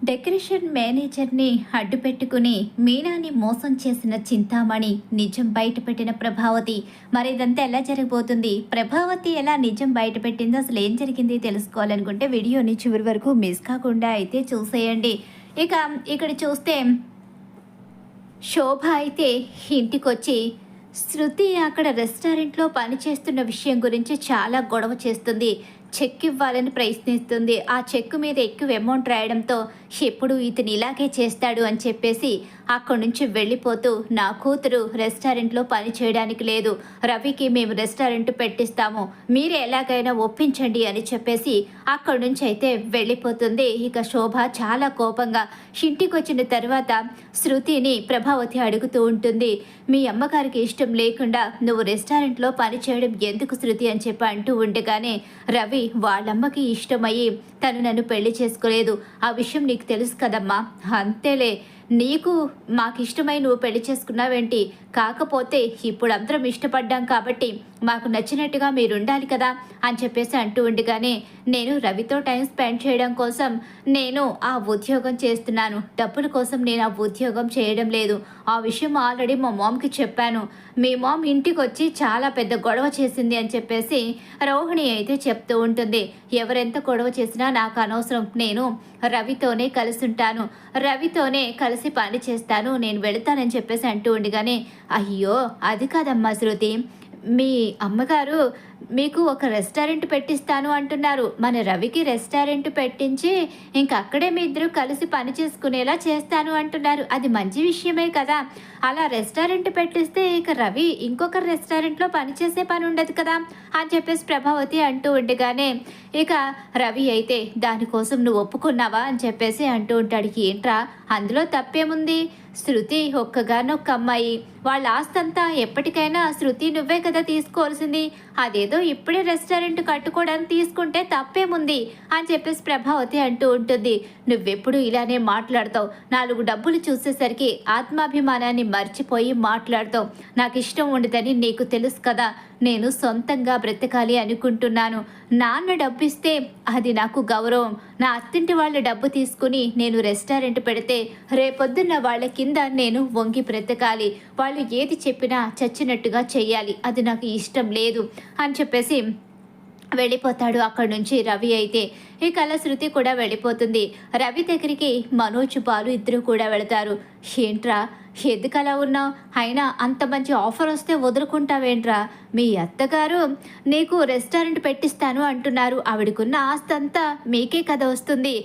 Decoration మేనేజర్ని అడ్డుపెట్టుకుని మీనాని మోసం చేసిన చింతామణి నిజం బయటపెట్టిన ప్రభావతి. మరి ఇదంతా ఎలా జరగబోతుంది, ప్రభావతి ఎలా నిజం బయటపెట్టిందో, అసలు ఏం జరిగింది తెలుసుకోవాలనుకుంటే వీడియోని చివరి వరకు మిస్ కాకుండా అయితే చూసేయండి. ఇక ఇక్కడ చూస్తే శోభ అయితే ఇంటికొచ్చి శృతి అక్కడ రెస్టారెంట్లో పనిచేస్తున్న విషయం గురించి చాలా గొడవ చేస్తుంది. చెక్ ఇవ్వాలని ప్రయత్నిస్తుంది. ఆ చెక్ మీద ఎక్కువ అమౌంట్ రాయడంతో ఎప్పుడు ఇతను ఇలాగే చేస్తాడు అని చెప్పేసి అక్కడి నుంచి వెళ్ళిపోతూ, నా కూతురు రెస్టారెంట్లో పని చేయడానికి లేదు, రవికి మేము రెస్టారెంట్ పెట్టిస్తాము, మీరే ఎలాగైనా ఒప్పించండి అని చెప్పేసి అక్కడి నుంచి అయితే వెళ్ళిపోతుంది. ఇక శోభ చాలా కోపంగా ఇంటికి వచ్చిన తర్వాత శృతిని ప్రభావతి అడుగుతూ ఉంటుంది, మీ అమ్మగారికి ఇష్టం లేకుండా నువ్వు రెస్టారెంట్లో పని చేయడం ఎందుకు శృతి అని చెప్పి అంటూ ఉండగానే, రవి వాళ్ళమ్మకి ఇష్టమయ్యి తను నన్ను పెళ్లి చేసుకోలేదు, ఆ విషయం నీకు తెలుసు కదమ్మా, అంతేలే, నీకు మాకు ఇష్టమై నువ్వు పెళ్లి చేసుకున్నావేంటి, కాకపోతే ఇప్పుడు అందరం ఇష్టపడ్డాం కాబట్టి మాకు నచ్చినట్టుగా మీరు ఉండాలి కదా అని చెప్పేసి అంటూ ఉండగానే, నేను రవితో టైం స్పెండ్ చేయడం కోసం నేను ఆ ఉద్యోగం చేస్తున్నాను, డబ్బుల కోసం నేను ఆ ఉద్యోగం చేయడం లేదు, ఆ విషయం ఆల్రెడీ మా మామ్కి చెప్పాను, మీ మామ్ ఇంటికి వచ్చి చాలా పెద్ద గొడవ చేసింది అని చెప్పేసి రోహిణి అయితే చెప్తూ ఉంటుంది. ఎవరెంత గొడవ చేసినా నాకు అనవసరం, నేను రవితోనే కలిసి ఉంటాను, రవితోనే కలిసి పని చేస్తాను, నేను వెళతానని చెప్పేసి అంటూ ఉండగానే, అయ్యో అది కాదమ్మా శృతి, మీ అమ్మగారు మీకు ఒక రెస్టారెంట్ పెట్టిస్తాను అంటున్నారు, మన రవికి రెస్టారెంట్ పెట్టించి ఇంక అక్కడే మీ ఇద్దరు కలిసి పని చేసుకునేలా చేస్తాను అంటున్నారు, అది మంచి విషయమే కదా, అలా రెస్టారెంట్ పెట్టిస్తే ఇక రవి ఇంకొక రెస్టారెంట్లో పనిచేసే పని ఉండదు కదా అని చెప్పేసి ప్రభావతి అంటూ ఉండగానే, ఇక రవి అయితే దానికోసం నువ్వు ఒప్పుకున్నావా అని చెప్పేసి అంటూ ఉంటాడు. ఏంట్రా అందులో తప్పేముంది, శృతి ఒక్కగానొక్క అమ్మాయి, వాళ్ళ ఆస్తంతా ఎప్పటికైనా శృతి నువ్వే కదా తీసుకోవాల్సింది, అదేదో ఇప్పుడే రెస్టారెంట్ కట్టుకోవడానికి తీసుకుంటే తప్పేముంది అని చెప్పేసి ప్రభావతి అంటూ ఉంటుంది. నువ్వెప్పుడు ఇలానే మాట్లాడతావు, నాలుగు డబ్బులు చూసేసరికి ఆత్మాభిమానాన్ని మర్చిపోయి మాట్లాడతావు, నాకు ఇష్టం ఉండదని నీకు తెలుసు కదా, నేను సొంతంగా బ్రతకాలి అనుకుంటున్నాను, నాన్న డబ్బు ఇస్తే అది నాకు గౌరవం, నా అత్తింటి వాళ్ళ డబ్బు తీసుకుని నేను రెస్టారెంట్ పెడితే రేపొద్దున్న వాళ్ళ కింద నేను వంగి బ్రతకాలి, వాళ్ళు ఏది చెప్పినా చచ్చినట్టుగా చెయ్యాలి, అది నాకు ఇష్టం లేదు అని చెప్పేసి వెళ్ళిపోతాడు అక్కడి నుంచి రవి. అయితే ఇక అలా శృతి కూడా వెళ్ళిపోతుంది. రవి దగ్గరికి మనోజ్ బాలు ఇద్దరు కూడా వెళతారు. ఏంట్రా ఎందుకు అలా ఉన్నావు, అయినా అంత మంచి ఆఫర్ వస్తే వదులుకుంటావేంట్రా, మీ అత్తగారు నీకు రెస్టారెంట్ పెట్టిస్తాను అంటున్నారు, ఆవిడకున్న ఆస్తి అంతా మీకే కదా వస్తుంది,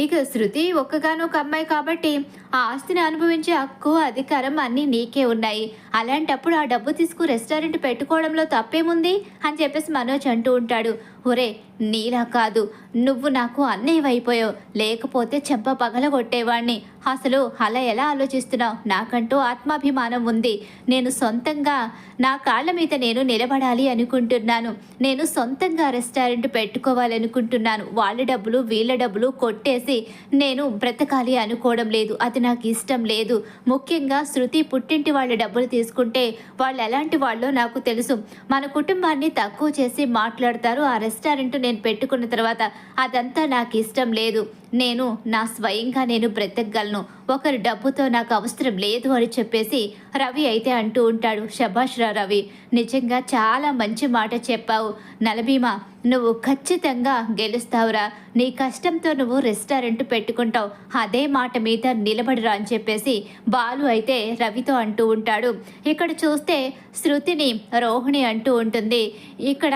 ఇక శృతి ఒక్కగానొక అమ్మాయి కాబట్టి ఆ ఆస్తిని అనుభవించే హక్కు అధికారం అన్నీ నీకే ఉన్నాయి, అలాంటప్పుడు ఆ డబ్బు తీసుకు రెస్టారెంట్ పెట్టుకోవడంలో తప్పేముంది అని చెప్పేసి మనోజ్ అంటూ ఉంటాడు. ఒరే నీలా కాదు, నువ్వు నాకు అన్నయ్య అయిపోయావు, లేకపోతే చెంప పగలగొట్టేవాణ్ణి, అసలు అలా ఎలా ఆలోచిస్తున్నావు, నాకంటూ ఆత్మాభిమానం ఉంది, నేను సొంతంగా నా కాళ్ళ మీద నేను నిలబడాలి అనుకుంటున్నాను, నేను సొంతంగా రెస్టారెంట్ పెట్టుకోవాలనుకుంటున్నాను, వాళ్ళ డబ్బులు వీళ్ళ డబ్బులు కొట్టేసి నేను బ్రతకాలి అనుకోవడం లేదు, అది నాకు ఇష్టం లేదు, ముఖ్యంగా శృతి పుట్టింటి వాళ్ళ డబ్బులు తీసుకుంటే వాళ్ళు ఎలాంటి వాళ్ళో నాకు తెలుసు, మన కుటుంబాన్ని తక్కువ చేసి మాట్లాడతారు, ఆ రెస్టారెంట్ నేను పెట్టుకున్న తర్వాత అదంతా నాకు ఇష్టం లేదు, నేను నా స్వయంగా నేను బ్రతకగలను, ఒకరి డబ్బుతో నాకు అవసరం లేదు అని చెప్పేసి రవి అయితే అంటూ ఉంటాడు. శభాష్ రా రవి, నిజంగా చాలా మంచి మాట చెప్పావు, నలభీమా నువ్వు ఖచ్చితంగా గెలుస్తావురా, నీ కష్టంతో నువ్వు రెస్టారెంట్ పెట్టుకుంటావు, అదే మాట మీద నిలబడిరా అని చెప్పేసి బాలు అయితే రవితో అంటూ ఉంటాడు. ఇక్కడ చూస్తే శృతిని రోహిణి అంటూ ఉంటుంది, ఇక్కడ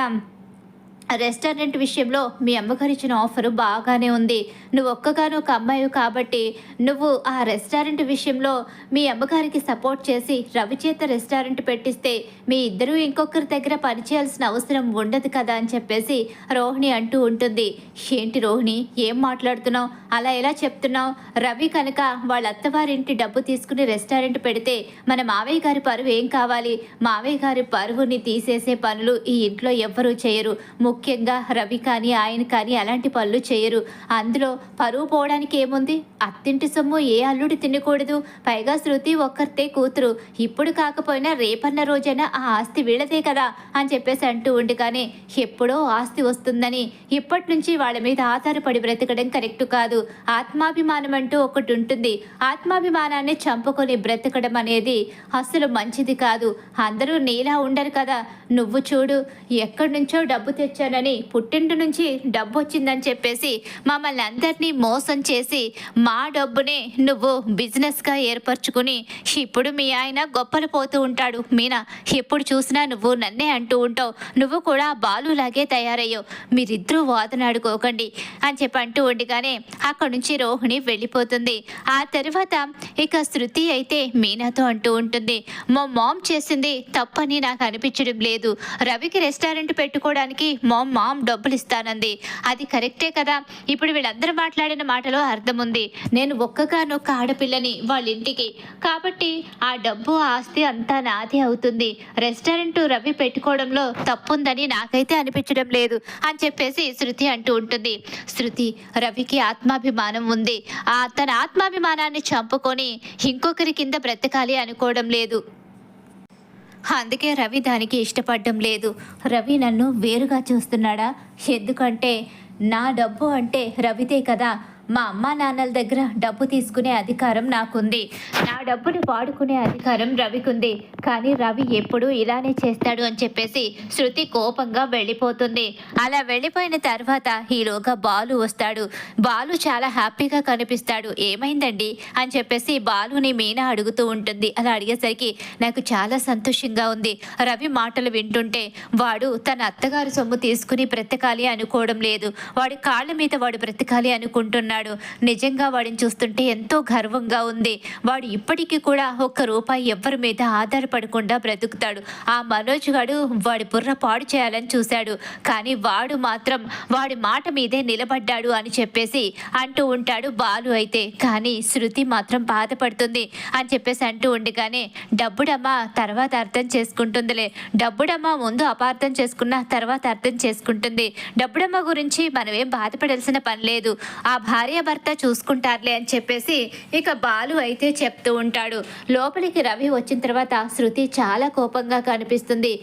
రెస్టారెంట్ విషయంలో మీ అమ్మగారు ఇచ్చిన ఆఫరు బాగానే ఉంది, నువ్వు ఒక్కగానొక అమ్మాయి కాబట్టి నువ్వు ఆ రెస్టారెంట్ విషయంలో మీ అమ్మగారికి సపోర్ట్ చేసి రవి చేత రెస్టారెంట్ పెట్టిస్తే మీ ఇద్దరూ ఇంకొకరి దగ్గర పనిచేయాల్సిన అవసరం ఉండదు కదా అని చెప్పేసి రోహిణి అంటూ ఉంటుంది. ఏంటి రోహిణి ఏం మాట్లాడుతున్నావు, అలా ఎలా చెప్తున్నావు, రవి కనుక వాళ్ళ అత్తవారింటి డబ్బు తీసుకుని రెస్టారెంట్ పెడితే మన మావయ్య గారి పరువు ఏం కావాలి, మావయ్య గారి పరువుని తీసేసే పనులు ఈ ఇంట్లో ఎవ్వరూ చేయరు, ముఖ్యంగా రవి కానీ ఆయన కానీ అలాంటి పనులు చేయరు. అందులో పరువు పోవడానికి ఏముంది? అత్తింటి సొమ్ము ఏ అల్లుడు తినకూడదు. పైగా శృతి ఒక్కరితే కూతురు. ఇప్పుడు కాకపోయినా రేపన్న రోజైనా ఆ ఆస్తి వీళ్ళదే కదా అని చెప్పేసి అంటూ ఉండగానే ఎప్పుడో ఆస్తి వస్తుందని ఇప్పటి నుంచి వాళ్ళ మీద ఆధారపడి బ్రతకడం కరెక్ట్ కాదు. ఆత్మాభిమానం అంటూ ఒకటి ఉంటుంది. ఆత్మాభిమానాన్ని చంపుకొని బ్రతకడం అనేది అసలు మంచిది కాదు. అందరూ నీలా ఉండరు కదా. నువ్వు చూడు, ఎక్కడి నుంచో డబ్బు తెచ్చానని పుట్టింటి నుంచి డబ్బు వచ్చిందని చెప్పేసి మమ్మల్ని అందరినీ మోసం చేసి మా డబ్బునే నువ్వు బిజినెస్గా ఏర్పరచుకుని ఇప్పుడు మీ ఆయన గొప్పలు పోతూ ఉంటాడు. మీనా, ఎప్పుడు చూసినా నువ్వు నన్నే అంటూ ఉంటావు. నువ్వు కూడా బాలులాగే తయారయ్యావు. మీరిద్దరూ వాదనాడుకోకండి అని చెప్పి అంటూ ఉండగానే అక్కడి నుంచి రోహిణి వెళ్ళిపోతుంది. ఆ తర్వాత ఇక శృతి అయితే మీనాతో అంటూ ఉంటుంది, మా మామ్ చేసింది తప్పని నాకు అనిపించడం లేదు. రవికి రెస్టారెంట్ పెట్టుకోవడానికి మామ్ డబ్బులు ఇస్తానంది. అది కరెక్టే కదా. ఇప్పుడు వీళ్ళందరూ మాట్లాడిన మాటలో అర్థం ఉంది. నేను ఒక్కగానొక్క ఆడపిల్లని వాళ్ళ ఇంటికి, కాబట్టి ఆ డబ్బు ఆస్తి అంతా నాదే అవుతుంది. రెస్టారెంట్ రవి పెట్టుకోవడంలో తప్పుందని నాకైతే అనిపించడం లేదు అని చెప్పేసి శృతి అంటూ ఉంటుంది. శృతి, రవికి ఆత్మాభిమానం ఉంది. తన ఆత్మాభిమానాన్ని చంపుకొని ఇంకొకరి కింద బ్రతకాలి అనుకోవడం లేదు. అందుకే రవి దానికి ఇష్టపడడం లేదు. రవి నన్ను వేరుగా చూస్తున్నాడా? ఎందుకంటే నా డబ్బు అంటే రవిదే కదా. మా అమ్మా నాన్నల దగ్గర డబ్బు తీసుకునే అధికారం నాకుంది. నా డబ్బుని వాడుకునే అధికారం రవికుంది. కానీ రవి ఎప్పుడూ ఇలానే చేస్తాడు అని చెప్పేసి శృతి కోపంగా వెళ్ళిపోతుంది. అలా వెళ్ళిపోయిన తర్వాత ఈలోగా బాలు వస్తాడు. బాలు చాలా హ్యాపీగా కనిపిస్తాడు. ఏమైందండి అని చెప్పేసి బాలుని మీనా అడుగుతూ ఉంటుంది. అలా అడిగేసరికి నాకు చాలా సంతోషంగా ఉంది. రవి మాటలు వింటుంటే వాడు తన అత్తగారు సొమ్ము తీసుకుని బ్రతకాలి అనుకోవడం లేదు. వాడి కాళ్ళ మీద వాడు బ్రతకాలి అనుకుంటున్నాడు. నిజంగా వాడిని చూస్తుంటే ఎంతో గర్వంగా ఉంది. వాడు ఇప్పటికీ కూడా ఒక్క రూపాయి ఎవ్వరి మీద ఆధారపడకుండా బ్రతుకుతాడు. ఆ మనోజ్ గాడు వాడి బుర్ర పాడు చేయాలని చూశాడు. కానీ వాడు మాత్రం వాడి మాట మీదే నిలబడ్డాడు అని చెప్పేసి అంటూ ఉంటాడు బాలు అయితే. కానీ శృతి మాత్రం బాధపడుతుంది అని చెప్పేసి అంటూ ఉండగానే డబ్బుడమ్మ తర్వాత అర్థం చేసుకుంటుందిలే. డబ్బుడమ్మ ముందు అపార్థం చేసుకున్న తర్వాత అర్థం చేసుకుంటుంది. డబ్బుడమ్మ గురించి మనమేం బాధపడాల్సిన పని లేదు. ఆ భార్యాభర్త చూసుకుంటారులే అని చెప్పేసి ఇక బాలు అయితే చెప్తూ ఉంటాడు. లోపలికి రవి వచ్చిన తర్వాత శృతి చాలా కోపంగా కనిపిస్తుంది.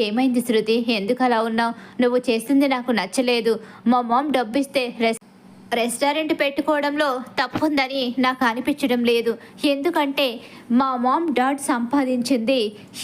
ఏమైంది శృతి, ఎందుకు అలా ఉన్నావు? నువ్వు చేసింది నాకు నచ్చలేదు. మా మామ్ డబ్బిస్తే రెస్టారెంట్ పెట్టుకోవడంలో తప్పుందని నాకు అనిపించడం లేదు. ఎందుకంటే మా మామ్ డాడ్ సంపాదించింది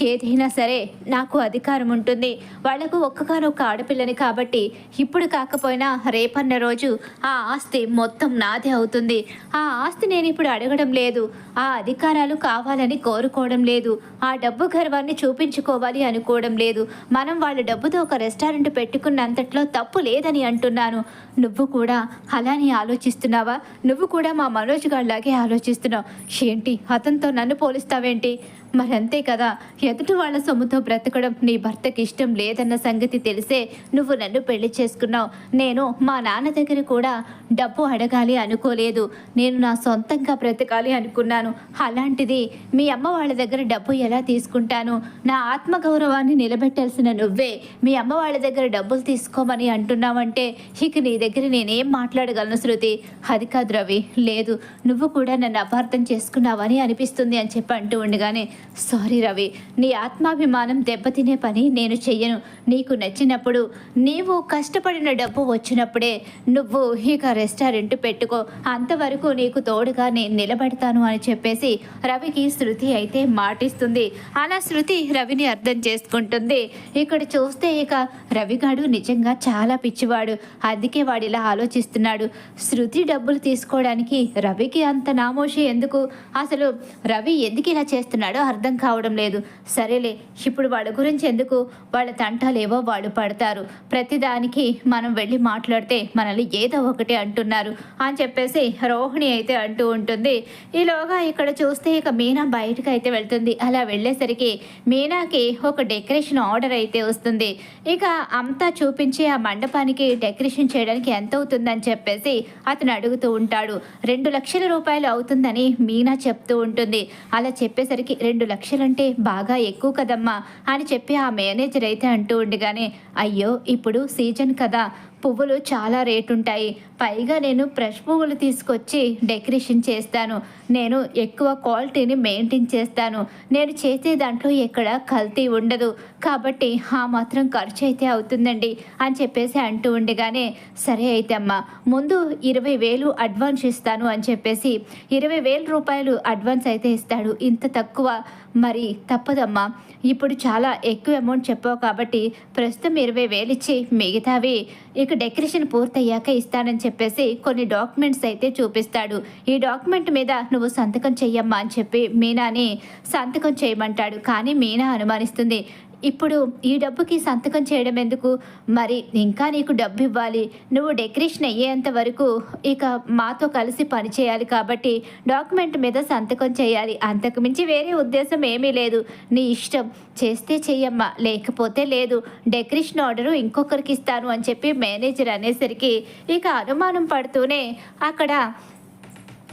ఏదైనా సరే నాకు అధికారం ఉంటుంది. వాళ్లకు ఒక్కగానొక్క ఆడపిల్లని కాబట్టి ఇప్పుడు కాకపోయినా రేపన్న రోజు ఆ ఆస్తి మొత్తం నాదే అవుతుంది. ఆ ఆస్తి నేను ఇప్పుడు అడగడం లేదు. ఆ అధికారాలు కావాలని కోరుకోవడం లేదు. ఆ డబ్బు గర్వాన్ని చూపించుకోవాలి అనుకోవడం లేదు. మనం వాళ్ళ డబ్బుతో ఒక రెస్టారెంట్ పెట్టుకున్నంతట్లో తప్పు లేదని అంటున్నాను. నువ్వు కూడా అలానే ఆలోచిస్తున్నావా? నువ్వు కూడా మా మనోజ్ గారిలాగే ఆలోచిస్తున్నావు. ఏంటి, అతనితో నన్ను పోలిస్తావేంటి? మరి అంతే కదా. ఎదుటి వాళ్ళ సొమ్ముతో బ్రతకడం నీ భర్తకి ఇష్టం లేదన్న సంగతి తెలిసే నువ్వు నన్ను పెళ్లి చేసుకున్నావు. నేను మా నాన్న దగ్గర కూడా డబ్బు అడగాలి అనుకోలేదు. నేను నా సొంతంగా బ్రతకాలి అనుకున్నాను. అలాంటిది మీ అమ్మ వాళ్ళ దగ్గర డబ్బు ఎలా తీసుకుంటాను? నా ఆత్మగౌరవాన్ని నిలబెట్టాల్సిన నువ్వే మీ అమ్మ వాళ్ళ దగ్గర డబ్బులు తీసుకోమని అంటున్నావంటే ఇక నీ దగ్గర నేనేం మాట్లాడగలను శృతి? అది కాదు రవి, లేదు, నువ్వు కూడా నన్ను అపార్థం చేసుకున్నావని అనిపిస్తుంది అని చెప్పి అంటూ ఉండగానే సారీ రవి, నీ ఆత్మాభిమానం దెబ్బతినే పని నేను చెయ్యను. నీకు నచ్చినప్పుడు నీవు కష్టపడిన డబ్బు వచ్చినప్పుడే నువ్వు ఇక రెస్టారెంట్ పెట్టుకో. అంతవరకు నీకు తోడుగా నేను నిలబెడతాను అని చెప్పేసి రవికి శృతి అయితే మాటిస్తుంది. అలా శృతి రవిని అర్థం చేసుకుంటుంది. ఇక్కడ చూస్తే ఇక రవిగాడు నిజంగా చాలా పిచ్చివాడు. అందుకే వాడు ఇలా ఆలోచిస్తున్నాడు. శృతి డబ్బులు తీసుకోవడానికి రవికి అంత నామోషి ఎందుకు? అసలు రవి ఎందుకు ఇలా చేస్తున్నాడో అర్థం కావడం లేదు. సరేలే, ఇప్పుడు వాళ్ళ గురించి ఎందుకు? వాళ్ళ తంటాలేవో వాళ్ళు పడతారు. ప్రతిదానికి మనం వెళ్ళి మాట్లాడితే మనల్ని ఏదో ఒకటి అంటున్నారు అని చెప్పేసి రోహిణి అయితే అంటూ ఉంటుంది. ఈలోగా ఇక్కడ చూస్తే ఇక మీనా బయటకు అయితే వెళ్తుంది. అలా వెళ్ళేసరికి మీనాకి ఒక డెకరేషన్ ఆర్డర్ అయితే వస్తుంది. ఇక అంతా చూపించి ఆ మండపానికి డెకరేషన్ చేయడానికి ఎంత అవుతుందని చెప్పేసి చెప్పేసి అతను అడుగుతూ ఉంటాడు. 2,00,000 రూపాయలు అవుతుందని మీనా చెప్తూ ఉంటుంది. అలా చెప్పేసరికి 2,00,000 అంటే బాగా ఎక్కువ కదమ్మా అని చెప్పి ఆ మేనేజర్ అయితే అంటూ ఉండగానే, అయ్యో ఇప్పుడు సీజన్ కదా, పువ్వులు చాలా రేటుంటాయి. పైగా నేను ఫ్రెష్ పువ్వులు తీసుకొచ్చి డెకరేషన్ చేస్తాను. నేను ఎక్కువ క్వాలిటీని మెయింటైన్ చేస్తాను. నేను చేసే దాంట్లో ఎక్కడ కల్తీ ఉండదు. కాబట్టి ఆ మాత్రం ఖర్చు అయితే అవుతుందండి అని చెప్పేసి అంటూ ఉండగానే, సరే అయితే అమ్మా ముందు 20,000 అడ్వాన్స్ ఇస్తాను అని చెప్పేసి 20,000 రూపాయలు అడ్వాన్స్ అయితే ఇస్తాడు. ఇంత తక్కువ, మరి తప్పదమ్మా, ఇప్పుడు చాలా ఎక్కువ అమౌంట్ చెప్పావు కాబట్టి ప్రస్తుతం 20,000 ఇచ్చి మిగతావి ఇక డెకరేషన్ పూర్తయ్యాక ఇస్తానని చెప్పేసి కొన్ని డాక్యుమెంట్స్ అయితే చూపిస్తాడు. ఈ డాక్యుమెంట్ మీద నువ్వు సంతకం చెయ్యమ్మా అని చెప్పి మీనాని సంతకం చేయమంటాడు. కానీ మీనా అనుమానిస్తుంది. ఇప్పుడు ఈ డబ్బుకి సంతకం చేయడం ఎందుకు? మరి ఇంకా నీకు డబ్బు ఇవ్వాలి. నువ్వు డెకరేషన్ అయ్యేంత వరకు ఇక మాతో కలిసి పని చేయాలి కాబట్టి డాక్యుమెంట్ మీద సంతకం చేయాలి. అంతకు మించి వేరే ఉద్దేశం ఏమీ లేదు. నీ ఇష్టం, చేస్తే చెయ్యమ్మా, లేకపోతే లేదు. డెకరేషన్ ఆర్డరు ఇంకొకరికి ఇస్తాను అని చెప్పి మేనేజర్ అనేసరికి ఇక అనుమానం పడుతూనే అక్కడ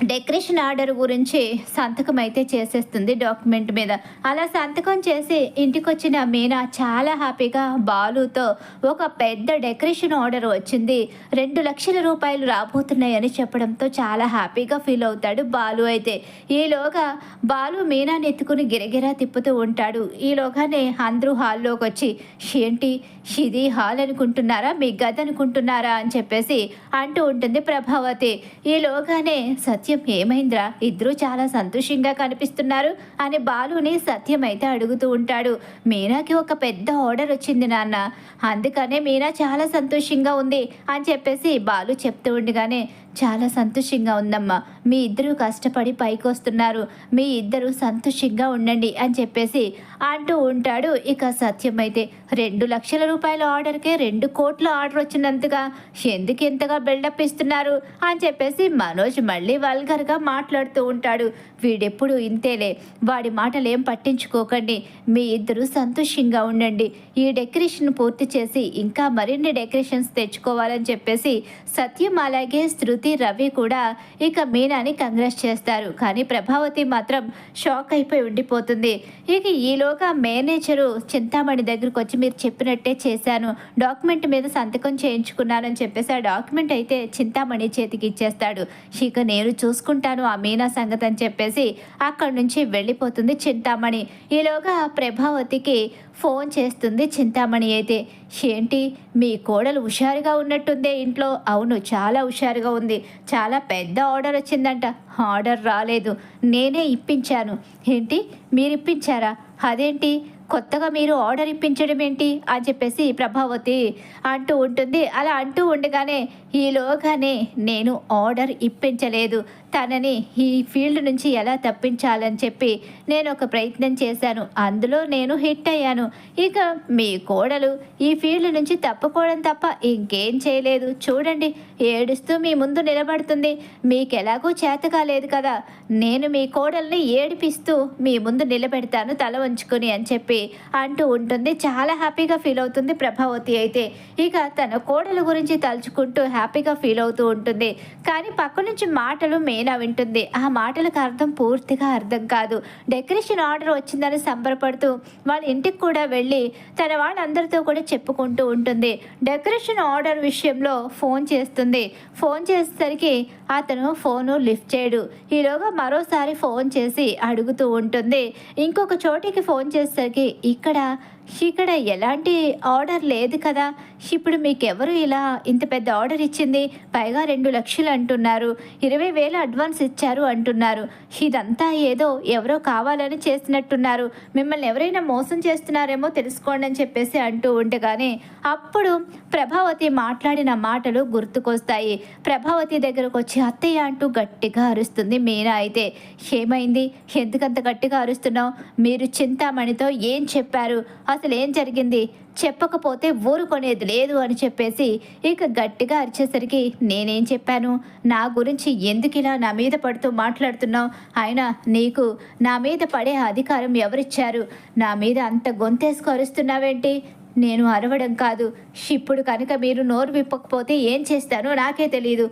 డెకరేషన్ ఆర్డర్ గురించి సంతకం అయితే చేసేస్తుంది డాక్యుమెంట్ మీద. అలా సంతకం చేసి ఇంటికొచ్చిన మీనా చాలా హ్యాపీగా బాలుతో ఒక పెద్ద డెకరేషన్ ఆర్డర్ వచ్చింది, 2,00,000 రూపాయలు రాబోతున్నాయని చెప్పడంతో చాలా హ్యాపీగా ఫీల్ అవుతాడు బాలు అయితే. ఈలోగా బాలు మీనాని ఎత్తుకుని గిరగిరా తిప్పుతూ ఉంటాడు. ఈలోగానే అందరూ హాల్లోకి వచ్చి, ఏంటి ఇది హాల్ అనుకుంటున్నారా, మీ గది అనుకుంటున్నారా అని చెప్పేసి అంటూ ఉంటుంది ప్రభావతి. ఈలోగానే సత్యం, ఏమైందిరా, ఇద్దరూ చాలా సంతోషంగా కనిపిస్తున్నారు అని బాలుని సత్యం అయితే అడుగుతూ ఉంటాడు. మీనాకి ఒక పెద్ద ఆర్డర్ వచ్చింది నాన్న, అందుకనే మీనా చాలా సంతోషంగా ఉంది అని చెప్పేసి బాలు చెప్తూ ఉండగానే, చాలా సంతోషంగా ఉందమ్మా, మీ ఇద్దరు కష్టపడి పైకి వస్తున్నారు, మీ ఇద్దరు సంతోషంగా ఉండండి అని చెప్పేసి అంటూ ఉంటాడు. ఇక సత్యం అయితే 2,00,000 రూపాయల ఆర్డర్కే 2 కోట్ల ఆర్డర్ వచ్చినంతగా ఎందుకు ఎంతగా బిల్డప్ ఇస్తున్నారు అని చెప్పేసి మనోజ్ మళ్ళీ వల్గర్గా మాట్లాడుతూ ఉంటాడు. వీడెప్పుడు ఇంతేలే, వాడి మాటలు ఏం పట్టించుకోకండి, మీ ఇద్దరు సంతోషంగా ఉండండి. ఈ డెకరేషన్ పూర్తి చేసి ఇంకా మరిన్ని డెకరేషన్స్ తెచ్చుకోవాలని చెప్పేసి సత్యం అలాగే శృతి, రవి కూడా ఇక మీనాని కంగ్రెస్ చేస్తారు. కానీ ప్రభావతి మాత్రం షాక్ అయిపోయి ఉండిపోతుంది. ఇక ఈలోగా మేనేజరు చింతామణి దగ్గరకు వచ్చి, మీరు చెప్పినట్టే చేశాను, డాక్యుమెంట్ మీద సంతకం చేయించుకున్నానని చెప్పేసి ఆ డాక్యుమెంట్ అయితే చింతామణి చేతికి ఇచ్చేస్తాడు. ఇక నేను చూసుకుంటాను ఆ మీనా సంగతి అని చెప్పేసి అక్కడి నుంచి వెళ్ళిపోతుంది చింతామణి. ఈలోగా ప్రభావతికి ఫోన్ చేస్తుంది చింతామణి అయితే, ఏంటి మీ కోడలు హుషారుగా ఉన్నట్టుందే ఇంట్లో? అవును, చాలా హుషారుగా ఉంది, చాలా పెద్ద ఆర్డర్ వచ్చిందంట. ఆర్డర్ రాలేదు, నేనే ఇప్పించాను. ఏంటి, మీరు ఇప్పించారా? అదేంటి కొత్తగా మీరు ఆర్డర్ ఇప్పించడం ఏంటి అని చెప్పేసి ప్రభావతి అంటూ ఉంటుంది. అలా అంటూ ఉండగానే ఈలోగానే నేను ఆర్డర్ ఇప్పించలేదు, తనని ఈ ఫీల్డ్ నుంచి ఎలా తప్పించాలని చెప్పి నేను ఒక ప్రయత్నం చేశాను, అందులో నేను హిట్ అయ్యాను. ఇక మీ కోడలు ఈ ఫీల్డ్ నుంచి తప్పుకోవడం తప్ప ఇంకేం చేయలేదు. చూడండి, ఏడుస్తూ మీ ముందు నిలబడుతుంది. మీకు ఎలాగో చేత కాలేదు కదా, నేను మీ కోడల్ని ఏడిపిస్తూ మీ ముందు నిలబెడతాను తల వంచుకొని అని చెప్పి అంటూ ఉంటుంది. చాలా హ్యాపీగా ఫీల్ అవుతుంది ప్రభావతి అయితే. ఇక తన కోడల గురించి తలుచుకుంటూ హ్యాపీగా ఫీల్ అవుతూ ఉంటుంది. కానీ పక్క నుంచి మాటలు మీనా వింటుంది. ఆ మాటలకు అర్థం పూర్తిగా అర్థం కాదు. డెకరేషన్ ఆర్డర్ వచ్చిందని సంబరపడుతూ వాళ్ళ ఇంటికి కూడా వెళ్ళి తన వాళ్ళందరితో కూడా చెప్పుకుంటూ ఉంటుంది. డెకరేషన్ ఆర్డర్ విషయంలో ఫోన్ చేస్తుంది. ఫోన్ చేసేసరికి అతను ఫోను లిఫ్ట్ చేయడు. ఈలోగా మరోసారి ఫోన్ చేసి అడుగుతూ ఉంటుంది. ఇంకొక చోటికి ఫోన్ చేసేసరికి ఇక్కడ ఎలాంటి ఆర్డర్ లేదు కదా, ఇప్పుడు మీకెవరు ఇలా ఇంత పెద్ద ఆర్డర్ ఇచ్చింది, పైగా 2,00,000 అంటున్నారు, 20,000 అడ్వాన్స్ ఇచ్చారు అంటున్నారు, ఇదంతా ఏదో ఎవరో కావాలని చేసినట్టున్నారు, మిమ్మల్ని ఎవరైనా మోసం చేస్తున్నారేమో తెలుసుకోండి అని చెప్పేసి అంటూ ఉండగానే అప్పుడు ప్రభావతి మాట్లాడిన మాటలు గుర్తుకొస్తాయి. ప్రభావతి దగ్గరకు వచ్చి అత్తయ్య అంటూ గట్టిగా అరుస్తుంది మీనా అయితే. ఏమైంది, ఎందుకంత గట్టిగా అరుస్తున్నావు? మీరు చింతామణితో ఏం చెప్పారు, అసలు ఏం జరిగింది, చెప్పకపోతే ఊరుకొనేది లేదు అని చెప్పేసి ఇక గట్టిగా అరిచేసరికి నేనేం చెప్పాను, నా గురించి ఎందుకు ఇలా నా మీద పడుతూ మాట్లాడుతున్నావు, అయినా నీకు నా మీద పడే అధికారం ఎవరిచ్చారు, నా మీద అంత గొంతేసుకు అరుస్తున్నావేంటి? నేను అరవడం కాదు, ఇప్పుడు కనుక మీరు నోరు విప్పకపోతే ఏం చేస్తానో నాకే తెలియదు,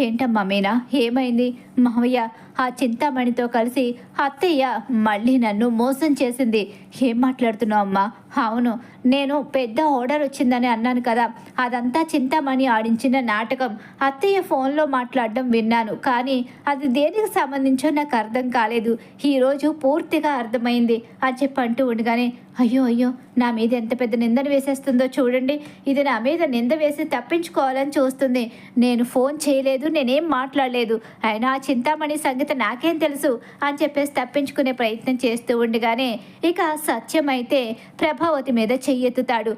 ఏంటమ్మా మీనా, ఏమైంది? మావయ్య ఆ చింతామణితో కలిసి అత్తయ్య మళ్ళీ నన్ను మోసం చేసింది. ఏం మాట్లాడుతున్నావు అమ్మా? అవును, నేను పెద్ద ఆర్డర్ వచ్చిందని అన్నాను కదా, అదంతా చింతామణి ఆడించిన నాటకం. అత్తయ్య ఫోన్లో మాట్లాడడం విన్నాను, కానీ అది దేనికి సంబంధించో నాకు అర్థం కాలేదు. ఈరోజు పూర్తిగా అర్థమైంది అని చెప్పి అంటూ ఉండగానే, అయ్యో అయ్యో, నా మీద ఎంత పెద్ద నిందను వేసేస్తుందో చూడండి. ఇది నా మీద నింద వేసి తప్పించుకోవాలని చూస్తుంది. నేను ఫోన్ చేయలేదు, నేనేం మాట్లాడలేదు, అయినా ఆ చింతామణి సంగతి నాకేం తెలుసు అని చెప్పేసి తప్పించుకునే ప్రయత్నం చేస్తూ ఉండగానే ఇక సత్యం అయితే ప్రభావతి మీద చెయ్యెత్తుతాడు.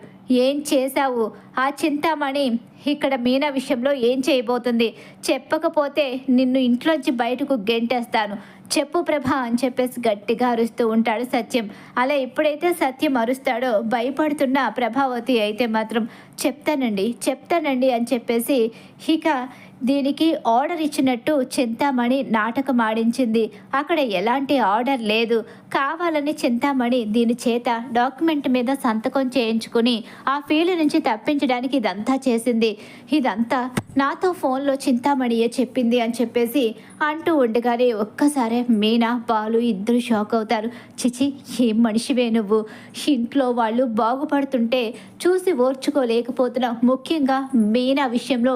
ఏం చేశావు? ఆ చింతామణి ఇక్కడ మీనా విషయంలో ఏం చేయబోతుంది? చెప్పకపోతే నిన్ను ఇంట్లోంచి బయటకు గెంటేస్తాను. చెప్పు ప్రభా అని చెప్పేసి గట్టిగా అరుస్తూ ఉంటాడు సత్యం. అలా ఎప్పుడైతే సత్యం అరుస్తాడో భయపడుతున్న ప్రభావతి అయితే మాత్రం చెప్తానండి అని చెప్పేసి ఇక దీనికి ఆర్డర్ ఇచ్చినట్టు చింతామణి నాటకం ఆడించింది. అక్కడ ఎలాంటి ఆర్డర్ లేదు, కావాలని చింతామణి దీని చేత డాక్యుమెంట్ మీద సంతకం చేయించుకుని ఆ ఫీల్డ్ నుంచి తప్పించడానికి ఇదంతా చేసింది. ఇదంతా నాతో ఫోన్లో చింతామణియే చెప్పింది అని చెప్పేసి అంటూ ఉండగానే ఒక్కసారే మీనా బాలు ఇద్దరు షాక్ అవుతారు. చిచి, ఏం మనిషివే నువ్వు? ఇంట్లో వాళ్ళు బాగుపడుతుంటే చూసి ఓర్చుకోలేకపోతున్నావు. ముఖ్యంగా మీనా విషయంలో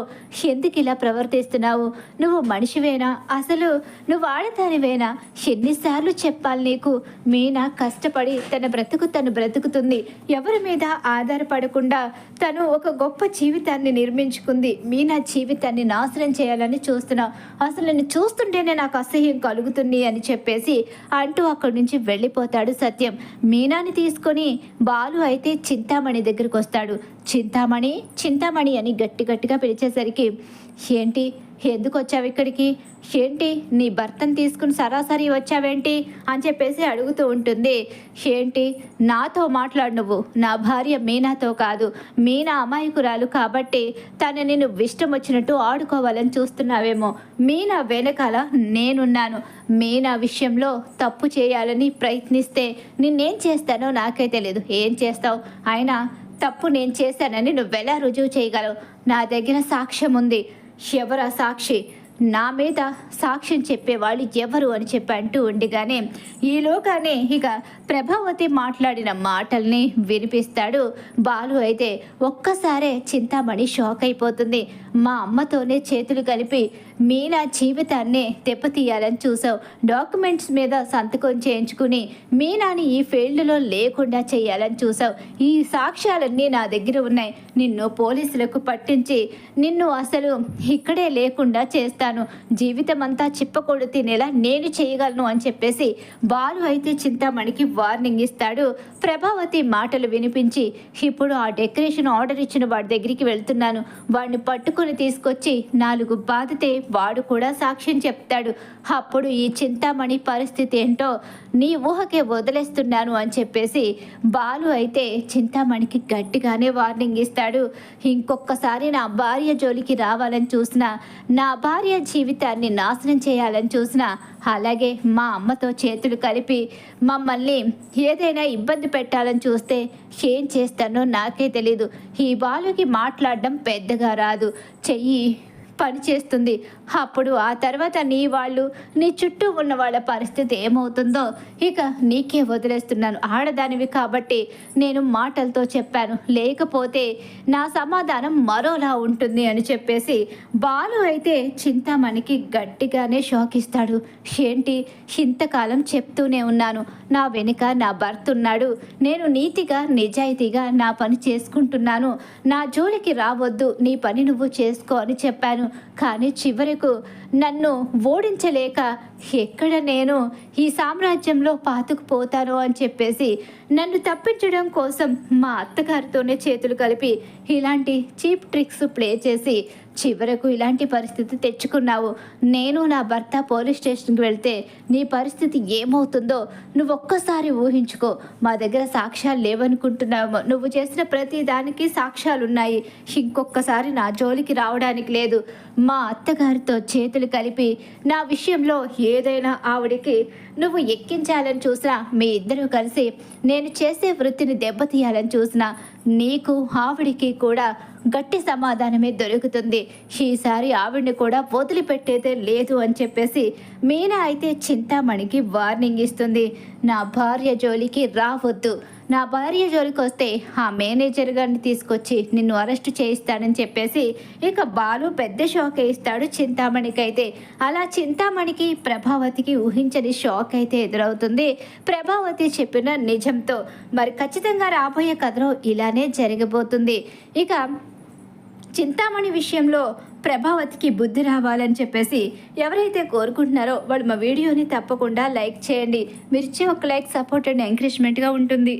ఎందుకు ఇలా ప్రవర్తిస్తున్నావు? నువ్వు మనిషివేనా? అసలు నువ్వు ఆడదానివేనా? ఎన్నిసార్లు చెప్పాలి నీకు? మీనా కష్టపడి తన బ్రతుకు తను బ్రతుకుతుంది. ఎవరి మీద ఆధారపడకుండా తను ఒక గొప్ప జీవితాన్ని నిర్మించుకుంది. మీనా జీవితాన్ని నాశనం చేయాలని చూస్తున్నావు. అసలు నేను చూస్తుంటేనే నాకు అసహ్యం కలుగుతుంది అని చెప్పేసి అంటూ అక్కడి నుంచి వెళ్ళిపోతాడు సత్యం. మీనాని తీసుకొని బాలు అయితే చింతామణి దగ్గరికి వస్తాడు. చింతామణి అని గట్టిగా పిలిచేసరికి, ఏంటి, ఎందుకు వచ్చావు ఇక్కడికి? ఏంటి, నీ భర్తను తీసుకుని సరాసరి వచ్చావేంటి అని చెప్పేసి అడుగుతూ ఉంటుంది. ఏంటి, నాతో మాట్లాడు నువ్వు, నా భార్య మీనాతో కాదు. మీనా అమాయకురాలు కాబట్టి తను నేను ఇష్టం వచ్చినట్టు ఆడుకోవాలని చూస్తున్నావేమో. మీనా వెనకాల నేనున్నాను. మీనా విషయంలో తప్పు చేయాలని ప్రయత్నిస్తే నిన్నేం చేస్తానో నాకే తెలియదు. ఏం చేస్తావు? అయినా తప్పు నేను చేశానని నువ్వెలా రుజువు చేయగలవు? నా దగ్గర సాక్ష్యం ఉంది. ఎవరా సాక్షి? నా మీద సాక్ష్యం చెప్పేవాళ్ళు ఎవరు అని చెప్పి అంటూ ఉండగానే ఈలోగానే ఇక ప్రభావతి మాట్లాడిన మాటల్ని వినిపిస్తాడు బాలు. అయితే ఒక్కసారే చింతామణి షాక్ అయిపోతుంది. మా అమ్మతోనే చేతులు కలిపి మీనా జీవితాన్నే దెబ్బతీయాలని చూసావు. డాక్యుమెంట్స్ మీద సంతకం చేయించుకుని మీనాని ఈ ఫీల్డ్లో లేకుండా చేయాలని చూసావు. ఈ సాక్ష్యాలన్నీ నా దగ్గర ఉన్నాయి. నిన్ను పోలీసులకు పట్టించి నిన్ను అసలు ఇక్కడే లేకుండా చేస్తాను. జీవితం అంతా చిప్పకొడు తినేలా నేను చేయగలను అని చెప్పేసి బాలు అయితే చింతామణికి వార్నింగ్ ఇస్తాడు. ప్రభావతి మాటలు వినిపించి, ఇప్పుడు ఆ డెకరేషన్ ఆర్డర్ ఇచ్చిన వాడి దగ్గరికి వెళ్తున్నాను. వాడిని పట్టుకుని తీసుకొచ్చి 4 బాధితే వాడు కూడా సాక్ష్యం చెప్తాడు. అప్పుడు ఈ చింతామణి పరిస్థితి ఏంటో నీ ఊహకే వదిలేస్తున్నాను అని చెప్పేసి బాలు అయితే చింతామణికి గట్టిగానే వార్నింగ్ ఇస్తాడు. ఇంకొకసారి నా భార్య జోలికి రావాలని చూసినా, నా భార్య జీవితాన్ని నాశనం చేయాలని చూసినా, అలాగే మా అమ్మతో చేతులు కలిపి మమ్మల్ని ఏదైనా ఇబ్బంది పెట్టాలని చూస్తే ఏం చేస్తానో నాకే తెలీదు. ఈ బాలుకి మాట్లాడడం పెద్దగా రాదు, చెయ్యి పని చేస్తుంది. అప్పుడు ఆ తర్వాత నీ చుట్టూ ఉన్న వాళ్ళ పరిస్థితి ఏమవుతుందో ఇక నీకే వదిలేస్తున్నాను. ఆడదానివి కాబట్టి నేను మాటలతో చెప్పాను, లేకపోతే నా సమాధానం మరోలా ఉంటుంది అని చెప్పేసి బాలు అయితే చింతామణికి గట్టిగానే షాక్ ఇస్తాడు. ఏంటి, ఇంతకాలం చెప్తూనే ఉన్నాను, నా వెనుక నా భర్త ఉన్నాడు, నేను నీతిగా నిజాయితీగా నా పని చేసుకుంటున్నాను, నా జోలికి రావద్దు, నీ పని నువ్వు చేసుకో అని చెప్పాను. కానీ చివరకు నన్ను ఓడించలేక ఎక్కడ నేను ఈ సామ్రాజ్యంలో పాతుకుపోతాను అని చెప్పేసి నన్ను తప్పించడం కోసం మా అత్తగారితోనే చేతులు కలిపి ఇలాంటి చీప్ ట్రిక్స్ ప్లే చేసి చివరకు ఇలాంటి పరిస్థితి తెచ్చుకున్నావు. నేను నా భర్త పోలీస్ స్టేషన్కి వెళ్తే నీ పరిస్థితి ఏమవుతుందో నువ్వు ఒక్కసారి ఊహించుకో. మా దగ్గర సాక్ష్యాలు లేవనుకుంటున్నావు, నువ్వు చేసిన ప్రతి దానికి సాక్ష్యాలు ఉన్నాయి. ఇంకొకసారి నా జోలికి రావడానికి లేదు. మా అత్తగారితో చేతులు చేతులు కలిపి నా విషయంలో ఏదైనా ఆవిడికి నువ్వు ఎక్కించాలని చూసినా, మీ ఇద్దరూ కలిసి నేను చేసే వృత్తిని దెబ్బతీయాలని చూసినా నీకు ఆవిడికి కూడా గట్టి సమాధానమే దొరుకుతుంది. ఈసారి ఆవిడ్ని కూడా వదిలిపెట్టేదే లేదు అని చెప్పేసి మీనా అయితే చింతామణికి వార్నింగ్ ఇస్తుంది. నా భార్య జోలికి రావద్దు, నా భార్య జోలికి వస్తే ఆ మేనేజర్ గారిని తీసుకొచ్చి నిన్ను అరెస్ట్ చేయిస్తాడని చెప్పేసి ఇక బాలు పెద్ద షాక్ ఇస్తాడు చింతామణికైతే. అలా చింతామణికి ప్రభావతికి ఊహించని షాక్ అయితే ఎదురవుతుంది ప్రభావతి చెప్పిన నిజంతో. మరి ఖచ్చితంగా రాబోయే కథలో ఇలానే జరగబోతుంది. ఇక చింతామణి విషయంలో ప్రభావతికి బుద్ధి రావాలని చెప్పేసి ఎవరైతే కోరుకుంటున్నారో వాళ్ళు మా వీడియోని తప్పకుండా లైక్ చేయండి. మీరు ఇచ్చే ఒక లైక్ సపోర్ట్ అండ్ ఎంకరేజ్మెంట్గా ఉంటుంది.